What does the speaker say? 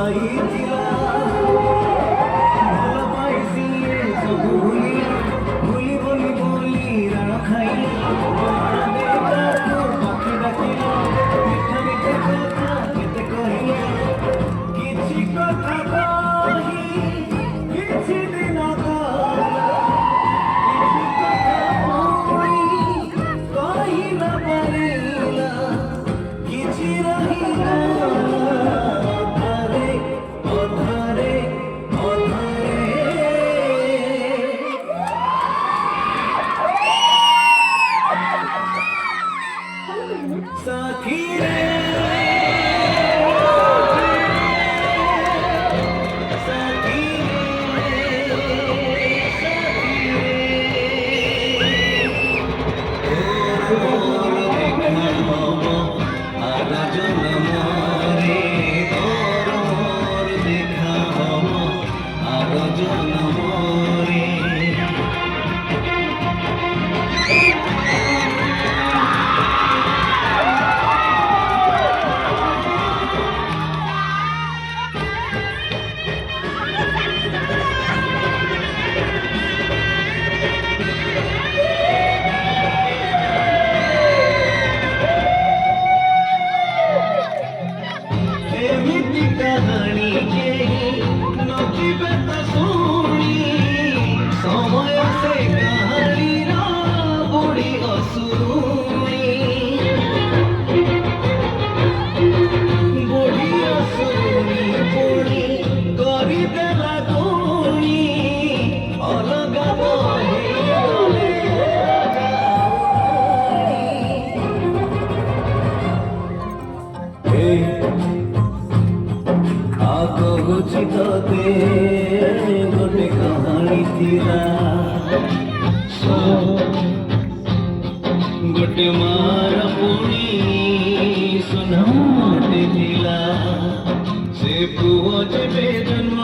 ପାଇଥିଲା ଭଲ ପାଇ ସିଏ ସବୁ ଭୁଲି ବୋଲି ରାଣ ଖାଇଲା ପାଖେ ଡାକିଲା ମିଠା ମିଠା କଥା କେତେ କହିଲା କିଛି କଥା କହି କିଛି ଦିନ ଗଲା କିଛି କଥା ପୁଣି କହି ନ ପାରିଲା କିଛି ରହିଗଲା ଅଧାରେ ଅଧାରେ ଅଧାରେ साथी रे साथी रे साथी रे और देखा हो आधा जन्म रे और देखा हो आधा जन्म रे एमिति कहानी केही नथिबे त शुणी समय से कहानीर बुढ़ी असुरुणी बुढ़ी असुरुणी पुणी करिदेला गुणी अलगा बहिगले कहुची तोते गोटे कहानी थिला गोटे मार पुणी सुनाटे थिला से पुओ जेबे जन्म